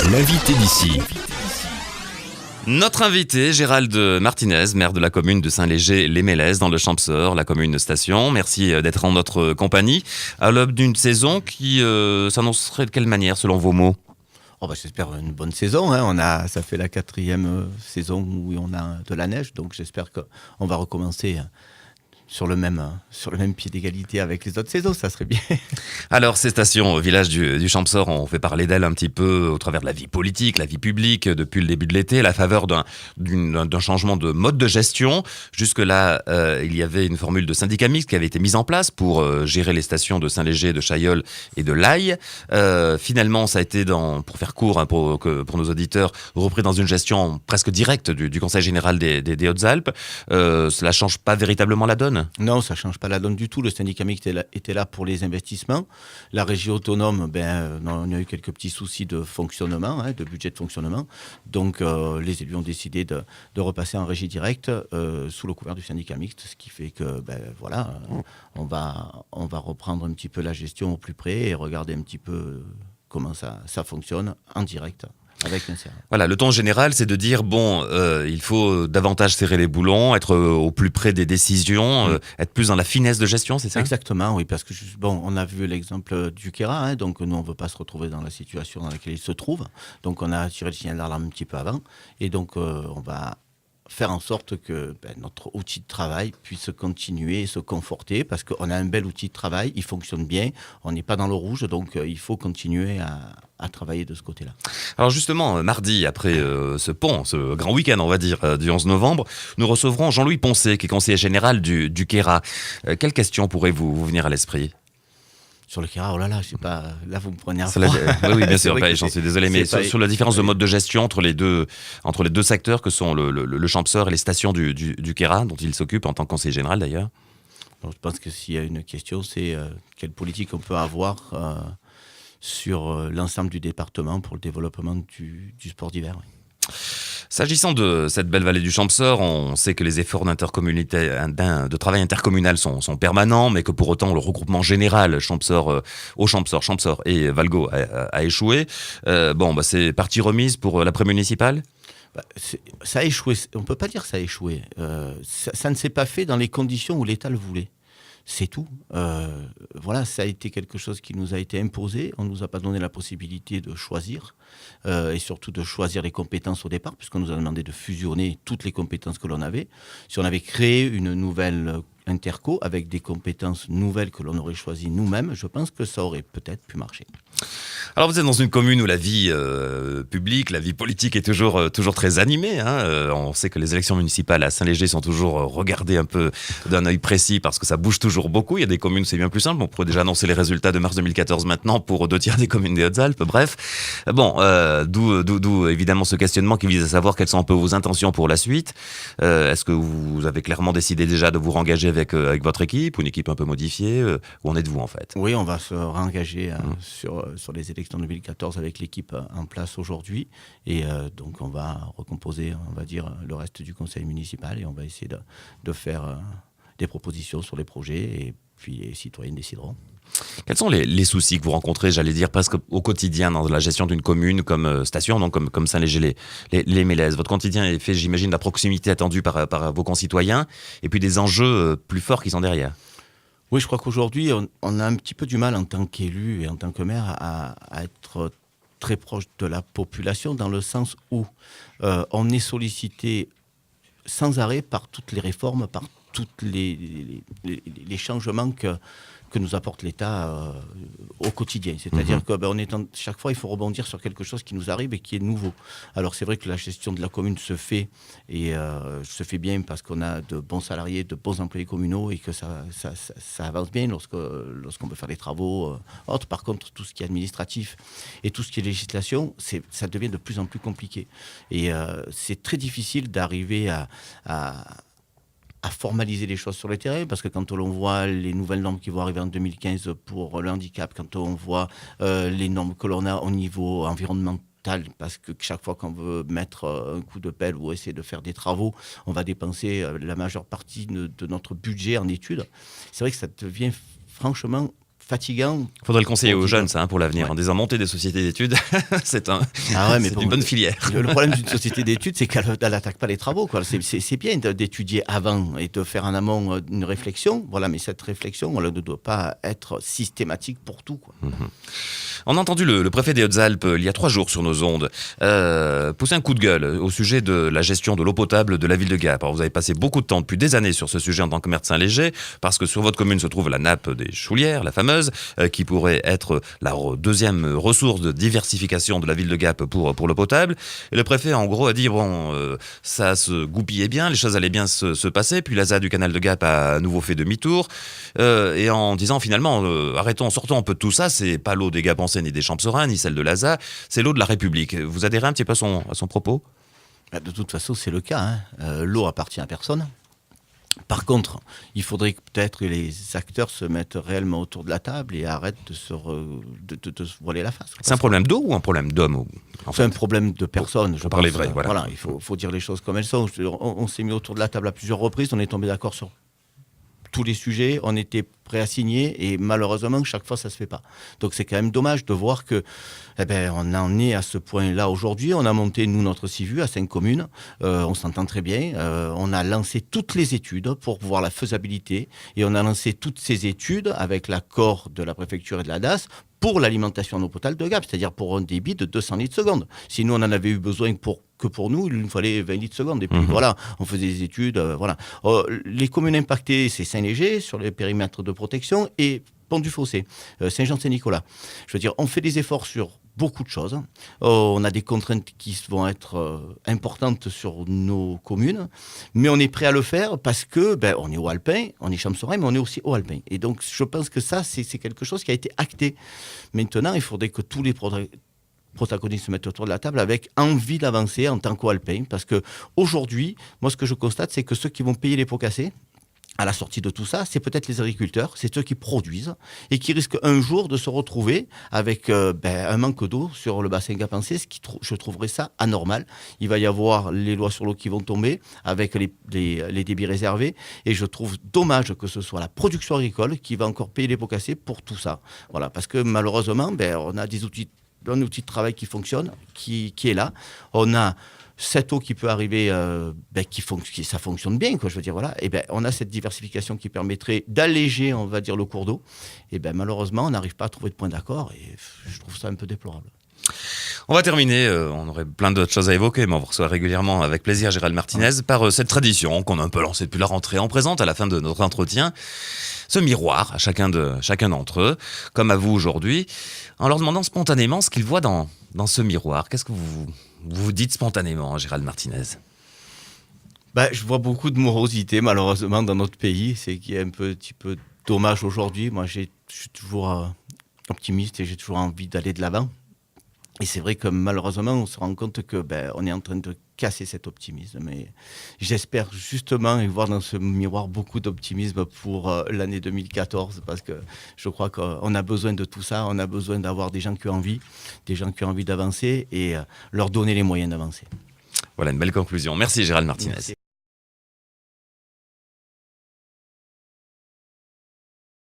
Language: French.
L'invité d'ici. Notre invité, Gérald Martinez, maire de la commune de Saint-Léger-les-Mélèzes, dans le Champsaur, la commune station. Merci d'être en notre compagnie à l'aube d'une saison qui s'annoncerait de quelle manière, selon vos mots ? J'espère une bonne saison. Ça fait la 4e saison où on a de la neige, donc j'espère qu'on va recommencer sur le même pied d'égalité avec les autres saisons, ça serait bien. Alors, ces stations au village du Champsaur, on fait parler d'elles un petit peu au travers de la vie politique, la vie publique depuis le début de l'été, à la faveur d'un changement de mode de gestion. Jusque-là, il y avait une formule de syndicat mixte qui avait été mise en place pour gérer les stations de Saint-Léger, de Chailleul et de Laye. Finalement, ça a été, pour faire court pour nos auditeurs, repris dans une gestion presque directe du Conseil général des Hautes-Alpes. Cela ne change pas véritablement la donne ? Non, ça ne change pas la donne du tout. Le syndicat mixte était là pour les investissements. La régie autonome, on a eu quelques petits soucis de fonctionnement, de budget de fonctionnement. Donc, les élus ont décidé de repasser en régie directe sous le couvert du syndicat mixte, ce qui fait que, on va reprendre un petit peu la gestion au plus près et regarder un petit peu comment ça fonctionne en direct. Avec un CRA. Voilà, le ton général, c'est de dire, il faut davantage serrer les boulons, être au plus près des décisions, être plus dans la finesse de gestion, c'est ça ? Exactement, oui, parce que on a vu l'exemple du Kera, donc nous, on ne veut pas se retrouver dans la situation dans laquelle il se trouve. Donc, on a tiré le signal d'alarme un petit peu avant. Et donc, on va faire en sorte que notre outil de travail puisse continuer et se conforter, parce qu'on a un bel outil de travail, il fonctionne bien, on n'est pas dans le rouge, donc il faut continuer à travailler de ce côté-là. Alors justement, mardi, après ce grand week-end, on va dire, du 11 novembre, nous recevrons Jean-Louis Poncet, qui est conseiller général du Kera. Quelles questions pourraient vous venir à l'esprit ? Sur le Kera, là, je sais pas, là vous me prenez un froid. Oui, bien sûr, j'en suis désolé, mais sur la différence de mode de gestion entre les deux secteurs que sont le Champsaur et les stations du Kera, dont il s'occupe en tant que conseiller général d'ailleurs. Je pense que s'il y a une question, c'est quelle politique on peut avoir sur l'ensemble du département pour le développement du sport d'hiver. Oui. S'agissant de cette belle vallée du Champsaur, on sait que les efforts de travail intercommunal sont permanents, mais que pour autant le regroupement général Champsaur et Valgo a échoué. C'est partie remise pour l'après-municipal ? Ça a échoué. On ne peut pas dire que ça a échoué. Ça ne s'est pas fait dans les conditions où l'État le voulait. C'est tout. Ça a été quelque chose qui nous a été imposé. On ne nous a pas donné la possibilité de choisir et surtout de choisir les compétences au départ, puisqu'on nous a demandé de fusionner toutes les compétences que l'on avait. Si on avait créé une nouvelle interco avec des compétences nouvelles que l'on aurait choisies nous-mêmes, je pense que ça aurait peut-être pu marcher. Alors vous êtes dans une commune où la vie publique, la vie politique est toujours très animée. On sait que les élections municipales à Saint-Léger sont toujours regardées un peu d'un œil précis parce que ça bouge toujours beaucoup. Il y a des communes où c'est bien plus simple. On pourrait déjà annoncer les résultats de mars 2014 maintenant pour 2/3 des communes des Hautes-Alpes. Bref, d'où évidemment ce questionnement qui vise à savoir quelles sont un peu vos intentions pour la suite. Est-ce que vous avez clairement décidé déjà de vous réengager avec votre équipe, ou une équipe un peu modifiée, où en êtes-vous en fait ? Oui, on va se réengager sur les élections 2014 avec l'équipe en place aujourd'hui. Et donc, on va recomposer, on va dire, le reste du conseil municipal et on va essayer de faire des propositions sur les projets et puis les citoyens décideront. Quels sont les soucis que vous rencontrez, j'allais dire, presque au quotidien dans la gestion d'une commune comme station, donc comme Saint-Léger-les-Mélèzes ? Votre quotidien est fait, j'imagine, de la proximité attendue par vos concitoyens et puis des enjeux plus forts qui sont derrière. Oui, je crois qu'aujourd'hui, on a un petit peu du mal en tant qu'élu et en tant que maire à être très proche de la population, dans le sens où on est sollicité sans arrêt par toutes les réformes, par tous les changements que nous apporte l'État au quotidien. C'est-à-dire que chaque fois, il faut rebondir sur quelque chose qui nous arrive et qui est nouveau. Alors, c'est vrai que la gestion de la commune se fait bien parce qu'on a de bons salariés, de bons employés communaux et que ça avance bien lorsqu'on veut faire des travaux autres. Par contre, tout ce qui est administratif et tout ce qui est législation, ça devient de plus en plus compliqué. Et c'est très difficile d'arriver à formaliser les choses sur le terrain, parce que quand on voit les nouvelles normes qui vont arriver en 2015 pour le handicap, quand on voit les normes que l'on a au niveau environnemental, parce que chaque fois qu'on veut mettre un coup de pelle ou essayer de faire des travaux, on va dépenser la majeure partie de notre budget en études. C'est vrai que ça devient franchement fatigant. Il faudrait le conseiller aux jeunes, ça, pour l'avenir. Ouais. En disant monter des sociétés d'études, c'est une bonne filière. Le problème d'une société d'études, c'est qu'elle n'attaque pas les travaux, quoi. C'est bien d'étudier avant et de faire en amont une réflexion, voilà, mais cette réflexion, elle ne doit pas être systématique pour tout, quoi. On a entendu le préfet des Hautes-Alpes, il y a 3 jours sur nos ondes, pousser un coup de gueule au sujet de la gestion de l'eau potable de la ville de Gap. Alors, vous avez passé beaucoup de temps depuis des années sur ce sujet en tant que maire de Saint-Léger, parce que sur votre commune se trouve la nappe des Choulières, la fameuse, qui pourrait être la deuxième ressource de diversification de la ville de Gap pour l'eau potable. Et le préfet, en gros, a dit, ça se goupillait bien, les choses allaient bien se passer, puis la ZAD du canal de Gap a à nouveau fait demi-tour, et en disant finalement, sortons un peu de tout ça, c'est pas l'eau des Gapençais ni des Champserins, ni celle de l'ASA, c'est l'eau de la République. Vous adhérez un petit peu à son propos ? De toute façon, c'est le cas, hein. L'eau appartient à personne. Par contre, il faudrait peut-être que les acteurs se mettent réellement autour de la table et arrêtent de se voiler la face. C'est un problème d'eau ou un problème d'homme ? C'est un problème de personne. Je parler vrai, voilà. Voilà, il faut dire les choses comme elles sont. On s'est mis autour de la table à plusieurs reprises, on est tombé d'accord sur tous les sujets, on était prêt à signer et malheureusement chaque fois ça se fait pas. Donc c'est quand même dommage de voir que on en est à ce point-là aujourd'hui. On a monté nous notre CIVU à 5 communes, on s'entend très bien. On a lancé toutes les études pour voir la faisabilité et on a lancé toutes ces études avec l'accord de la préfecture et de la DAS pour l'alimentation en eau potable de Gap, c'est-à-dire pour un débit de 200 litres seconde. Si nous on en avait eu besoin que pour nous, il nous fallait 20 litres seconde. Et puis voilà, on faisait des études. Voilà. Les communes impactées, c'est Saint-Léger, sur les périmètres de protection, et Pont-du-Fossé, Saint-Jean-Saint-Nicolas. Je veux dire, on fait des efforts sur beaucoup de choses. On a des contraintes qui vont être importantes sur nos communes, mais on est prêt à le faire parce que on est haut alpin, on est Champserins, mais on est aussi haut alpin. Et donc, je pense que ça, c'est quelque chose qui a été acté. Maintenant, il faudrait que tous les protagonistes se mettent autour de la table avec envie d'avancer en tant qu'alpin, parce que aujourd'hui, moi, ce que je constate, c'est que ceux qui vont payer les pots cassés à la sortie de tout ça, c'est peut-être les agriculteurs, c'est ceux qui produisent et qui risquent un jour de se retrouver avec un manque d'eau sur le bassin gapençais, je trouverais ça anormal. Il va y avoir les lois sur l'eau qui vont tomber avec les débits réservés, et je trouve dommage que ce soit la production agricole qui va encore payer les pots cassés pour tout ça. Voilà, parce que malheureusement, on a un outil de travail qui fonctionne, qui est là. On a cette eau qui peut arriver, ça fonctionne bien, quoi. Je veux dire, voilà. Et on a cette diversification qui permettrait d'alléger, on va dire, le cours d'eau. Et malheureusement, on n'arrive pas à trouver de point d'accord. Et je trouve ça un peu déplorable. On va terminer, on aurait plein d'autres choses à évoquer, mais on vous reçoit régulièrement avec plaisir Gérald Martinez par cette tradition qu'on a un peu lancée depuis la rentrée. On présente à la fin de notre entretien ce miroir à chacun d'entre eux, comme à vous aujourd'hui, en leur demandant spontanément ce qu'ils voient dans ce miroir. Qu'est-ce que vous dites spontanément, Gérald Martinez ? Je vois beaucoup de morosité, malheureusement, dans notre pays. C'est qu'il y a un petit peu dommage aujourd'hui. Moi, je suis toujours optimiste et j'ai toujours envie d'aller de l'avant. Et c'est vrai que malheureusement, on se rend compte que on est en train de casser cet optimisme. Mais j'espère justement y voir dans ce miroir beaucoup d'optimisme pour l'année 2014, parce que je crois qu'on a besoin de tout ça. On a besoin d'avoir des gens qui ont envie d'avancer et leur donner les moyens d'avancer. Voilà une belle conclusion. Merci Gérald Martinez. Merci.